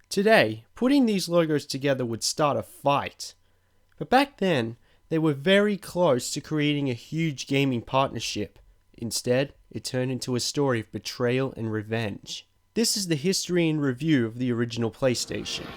Today, putting these logos together would start a fight. But back then, they were very close to creating a huge gaming partnership. Instead, it turned into a story of betrayal and revenge. This is the history and review of the original PlayStation.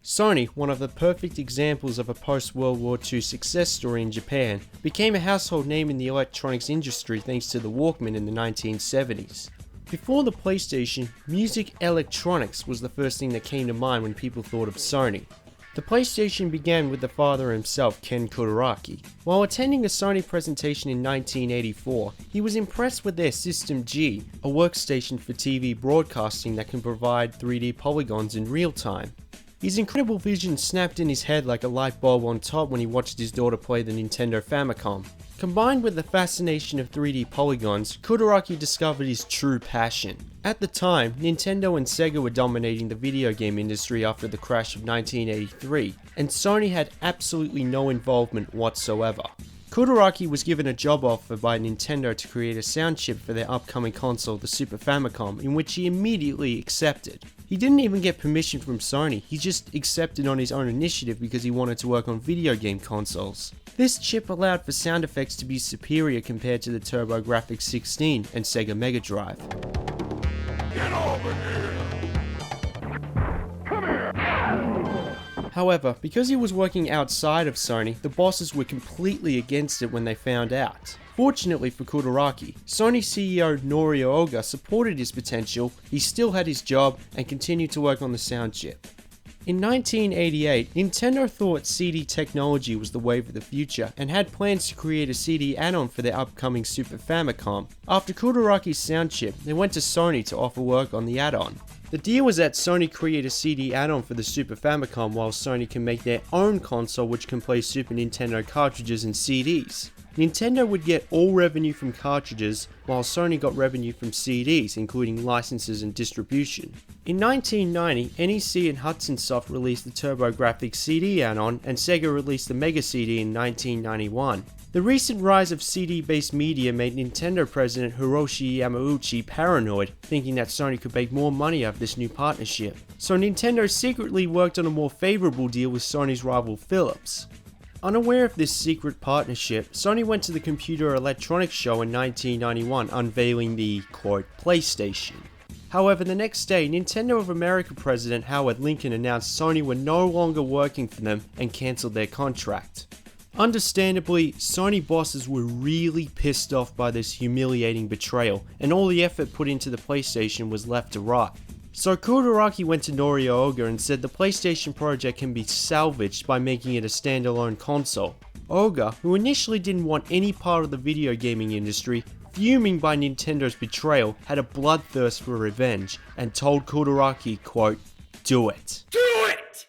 Sony, one of the perfect examples of a post-World War II success story in Japan, became a household name in the electronics industry thanks to the Walkman in the 1970s. Before the PlayStation, music electronics was the first thing that came to mind when people thought of Sony. The PlayStation began with the father himself, Ken Kutaragi. While attending a Sony presentation in 1984, he was impressed with their System G, a workstation for TV broadcasting that can provide 3D polygons in real time. His incredible vision snapped in his head like a light bulb on top when he watched his daughter play the Nintendo Famicom. Combined with the fascination of 3D polygons, Kutaragi discovered his true passion. At the time, Nintendo and Sega were dominating the video game industry after the crash of 1983, and Sony had absolutely no involvement whatsoever. Kutaragi was given a job offer by Nintendo to create a sound chip for their upcoming console, the Super Famicom, in which he immediately accepted. He didn't even get permission from Sony, he just accepted on his own initiative because he wanted to work on video game consoles. This chip allowed for sound effects to be superior compared to the TurboGrafx-16 and Sega Mega Drive. Get over here! Come here! However, because he was working outside of Sony, the bosses were completely against it when they found out. Fortunately for Kutaragi, Sony CEO Norio Oga supported his potential, he still had his job, and continued to work on the sound chip. In 1988, Nintendo thought CD technology was the wave of the future and had plans to create a CD add-on for their upcoming Super Famicom. After Kutaragi's sound chip, they went to Sony to offer work on the add-on. The deal was that Sony create a CD add-on for the Super Famicom while Sony can make their own console which can play Super Nintendo cartridges and CDs. Nintendo would get all revenue from cartridges, while Sony got revenue from CDs, including licenses and distribution. In 1990, NEC and Hudson Soft released the TurboGrafx CD add-on, and Sega released the Mega CD in 1991. The recent rise of CD-based media made Nintendo president Hiroshi Yamauchi paranoid, thinking that Sony could make more money out of this new partnership. So Nintendo secretly worked on a more favorable deal with Sony's rival Philips. Unaware of this secret partnership, Sony went to the Computer Electronics Show in 1991 unveiling the, quote, PlayStation. However, the next day, Nintendo of America President Howard Lincoln announced Sony were no longer working for them and cancelled their contract. Understandably, Sony bosses were really pissed off by this humiliating betrayal, and all the effort put into the PlayStation was left to rot. So Kutaragi went to Norio Oga and said the PlayStation project can be salvaged by making it a standalone console. Oga, who initially didn't want any part of the video gaming industry, fuming by Nintendo's betrayal, had a bloodthirst for revenge and told Kutaragi, quote, "Do it." Do it!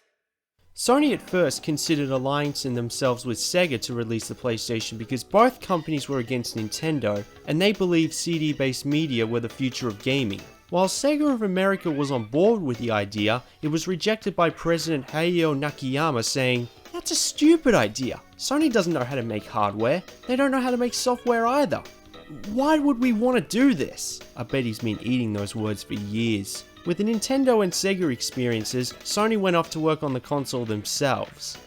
Sony at first considered alliancing themselves with Sega to release the PlayStation because both companies were against Nintendo and they believed CD-based media were the future of gaming. While Sega of America was on board with the idea, it was rejected by President Hayao Nakayama saying, "That's a stupid idea. Sony doesn't know how to make hardware. They don't know how to make software either. Why would we want to do this?" I bet he's been eating those words for years. With the Nintendo and Sega experiences, Sony went off to work on the console themselves.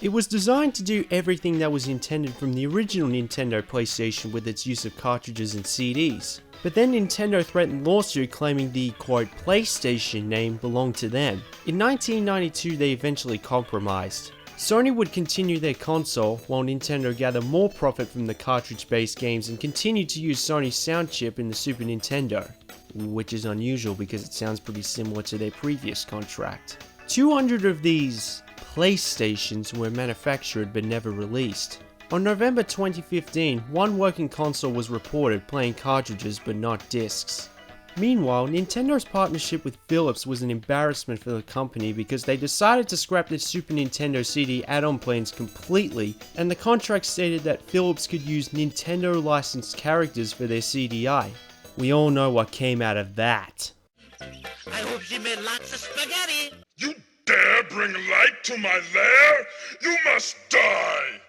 It was designed to do everything that was intended from the original Nintendo PlayStation with its use of cartridges and CDs. But then Nintendo threatened lawsuit claiming the, quote, PlayStation name belonged to them. In 1992 they eventually compromised. Sony would continue their console, while Nintendo gathered more profit from the cartridge-based games and continued to use Sony's sound chip in the Super Nintendo. Which is unusual because it sounds pretty similar to their previous contract. 200 of these PlayStations were manufactured but never released. On November 2015, one working console was reported playing cartridges but not discs. Meanwhile, Nintendo's partnership with Philips was an embarrassment for the company because they decided to scrap their Super Nintendo CD add-on plans completely, and the contract stated that Philips could use Nintendo licensed characters for their CDI. We all know what came out of that. I hope she made lots of spaghetti. You dare bring light to my lair? You must die!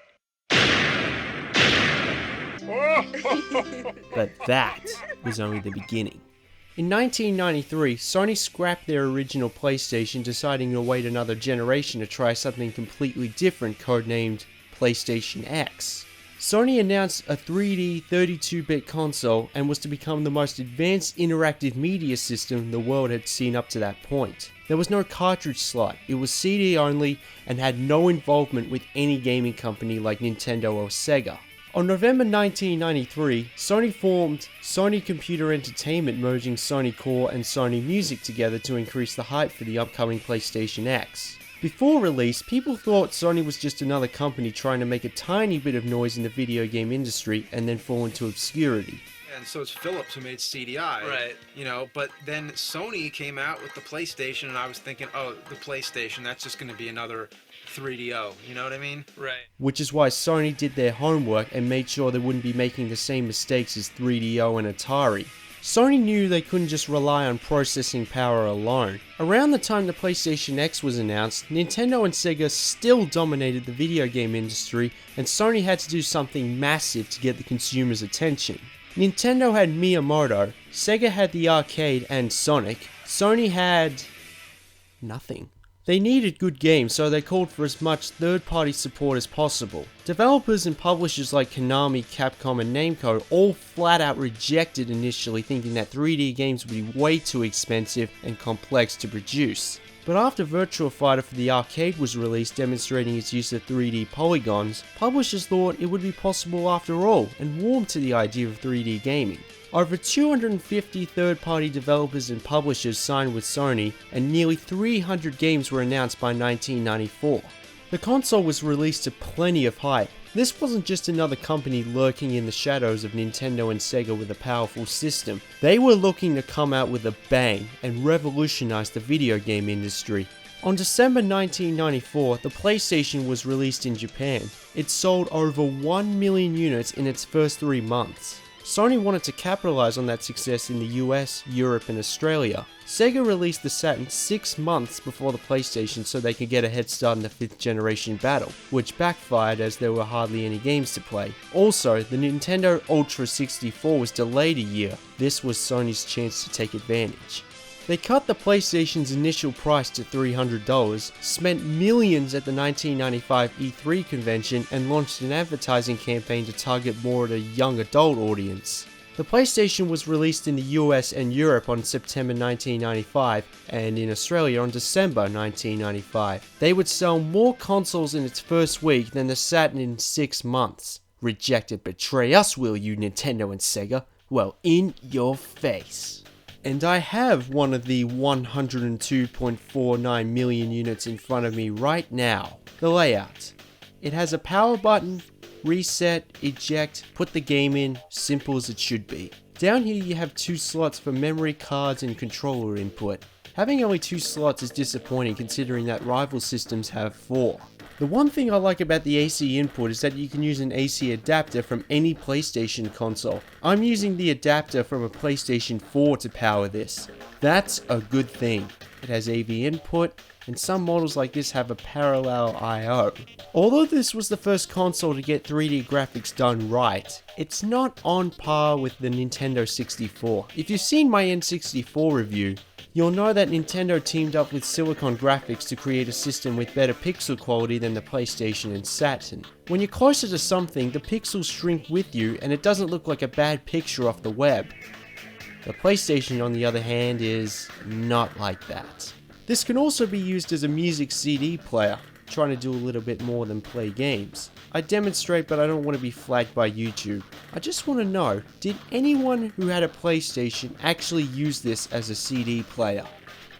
But that was only the beginning. In 1993, Sony scrapped their original PlayStation, deciding to wait another generation to try something completely different, codenamed PlayStation X. Sony announced a 3D 32-bit console and was to become the most advanced interactive media system the world had seen up to that point. There was no cartridge slot, it was CD only and had no involvement with any gaming company like Nintendo or Sega. On November 1993, Sony formed Sony Computer Entertainment, merging Sony Core and Sony Music together to increase the hype for the upcoming PlayStation X. Before release, people thought Sony was just another company trying to make a tiny bit of noise in the video game industry and then fall into obscurity. And so it's Philips who made CDI. Right. You know, but then Sony came out with the PlayStation, and I was thinking, oh, the PlayStation, that's just going to be another 3DO. You know what I mean? Right. Which is why Sony did their homework and made sure they wouldn't be making the same mistakes as 3DO and Atari. Sony knew they couldn't just rely on processing power alone. Around the time the PlayStation X was announced, Nintendo and Sega still dominated the video game industry, and Sony had to do something massive to get the consumer's attention. Nintendo had Miyamoto, Sega had the arcade and Sonic, Sony had nothing. They needed good games, so they called for as much third-party support as possible. Developers and publishers like Konami, Capcom and Namco all flat out rejected initially, thinking that 3D games would be way too expensive and complex to produce. But after Virtua Fighter for the arcade was released demonstrating its use of 3D polygons, publishers thought it would be possible after all and warmed to the idea of 3D gaming. Over 250 third-party developers and publishers signed with Sony, and nearly 300 games were announced by 1994. The console was released to plenty of hype. This wasn't just another company lurking in the shadows of Nintendo and Sega with a powerful system. They were looking to come out with a bang and revolutionize the video game industry. On December 1994, the PlayStation was released in Japan. It sold over 1 million units in its first 3 months. Sony wanted to capitalize on that success in the US, Europe and Australia. Sega released the Saturn 6 months before the PlayStation so they could get a head start in the 5th generation battle, which backfired as there were hardly any games to play. Also, the Nintendo Ultra 64 was delayed a year. This was Sony's chance to take advantage. They cut the PlayStation's initial price to $300, spent millions at the 1995 E3 convention, and launched an advertising campaign to target more of a young adult audience. The PlayStation was released in the US and Europe on September 1995, and in Australia on December 1995. They would sell more consoles in its first week than the Saturn in 6 months. Rejected, betray us, will you, Nintendo and Sega? Well, in your face. And I have one of the 102.49 million units in front of me right now. The layout. It has a power button, reset, eject, put the game in, simple as it should be. Down here you have 2 slots for memory cards and controller input. Having only 2 slots is disappointing considering that rival systems have 4. The one thing I like about the AC input is that you can use an AC adapter from any PlayStation console. I'm using the adapter from a PlayStation 4 to power this. That's a good thing. It has AV input, and some models like this have a parallel I/O. Although this was the first console to get 3D graphics done right, it's not on par with the Nintendo 64. If you've seen my N64 review, you'll know that Nintendo teamed up with Silicon Graphics to create a system with better pixel quality than the PlayStation and Saturn. When you're closer to something, the pixels shrink with you and it doesn't look like a bad picture off the web. The PlayStation, on the other hand, is not like that. This can also be used as a music CD player, trying to do a little bit more than play games. I demonstrate, but I don't want to be flagged by YouTube. I just want to know, did anyone who had a PlayStation actually use this as a CD player?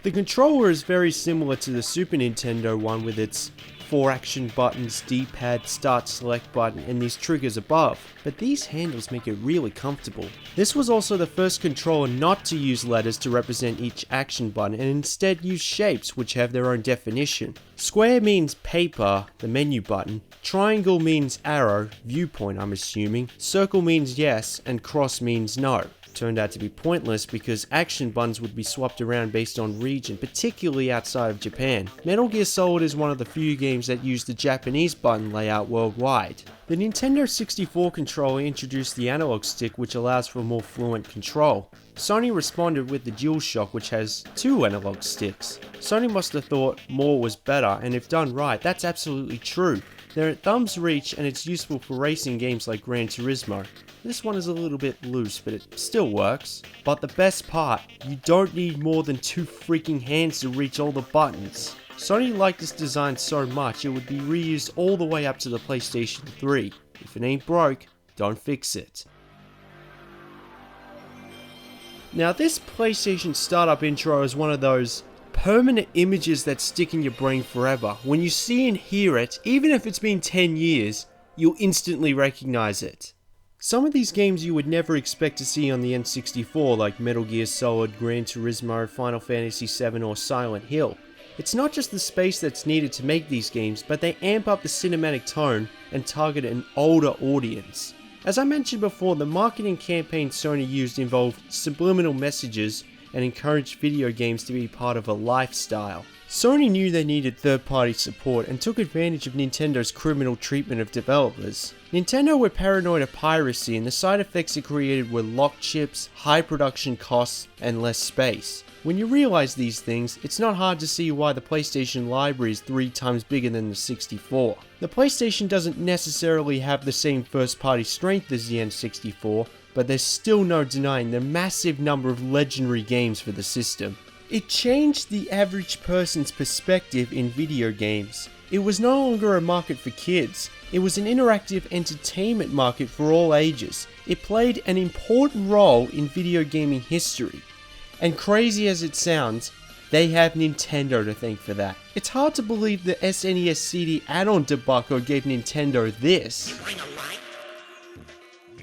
The controller is very similar to the Super Nintendo one with its 4 action buttons, D-pad, start select button, and these triggers above, but these handles make it really comfortable. This was also the first controller not to use letters to represent each action button and instead use shapes which have their own definition. Square means paper, the menu button, triangle means arrow, viewpoint I'm assuming, circle means yes, and cross means no. turned out to be pointless because action buttons would be swapped around based on region, particularly outside of Japan. Metal Gear Solid is one of the few games that use the Japanese button layout worldwide. The Nintendo 64 controller introduced the analog stick, which allows for more fluent control. Sony responded with the DualShock, which has 2 analog sticks. Sony must have thought more was better, and if done right, that's absolutely true. They're at thumb's reach and it's useful for racing games like Gran Turismo. This one is a little bit loose, but it still works. But the best part, you don't need more than 2 freaking hands to reach all the buttons. Sony liked this design so much it would be reused all the way up to the PlayStation 3. If it ain't broke, don't fix it. Now this PlayStation startup intro is one of those permanent images that stick in your brain forever. When you see and hear it, even if it's been 10 years, you'll instantly recognize it. Some of these games you would never expect to see on the N64, like Metal Gear Solid, Gran Turismo, Final Fantasy VII or Silent Hill. It's not just the space that's needed to make these games, but they amp up the cinematic tone and target an older audience. As I mentioned before, the marketing campaign Sony used involved subliminal messages and encouraged video games to be part of a lifestyle. Sony knew they needed third-party support and took advantage of Nintendo's criminal treatment of developers. Nintendo were paranoid of piracy, and the side effects it created were locked chips, high production costs, and less space. When you realize these things, it's not hard to see why the PlayStation library is 3 times bigger than the 64. The PlayStation doesn't necessarily have the same first-party strength as the N64, but there's still no denying the massive number of legendary games for the system. It changed the average person's perspective in video games. It was no longer a market for kids, it was an interactive entertainment market for all ages. It played an important role in video gaming history. And crazy as it sounds, they have Nintendo to thank for that. It's hard to believe the SNES-CD add-on debacle gave Nintendo this. Bring a light?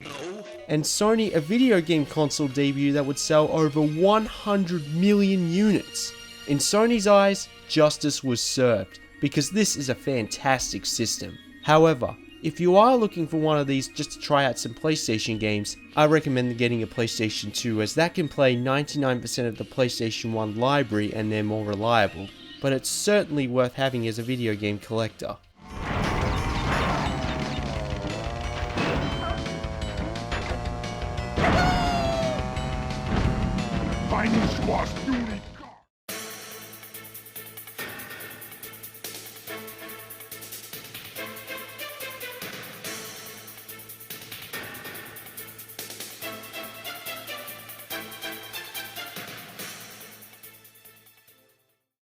No. And Sony a video game console debut that would sell over 100 million units. In Sony's eyes, justice was served, because this is a fantastic system. However, if you are looking for one of these just to try out some PlayStation games, I recommend getting a PlayStation 2 as that can play 99% of the PlayStation 1 library and they're more reliable, but it's certainly worth having as a video game collector. Fighting squash,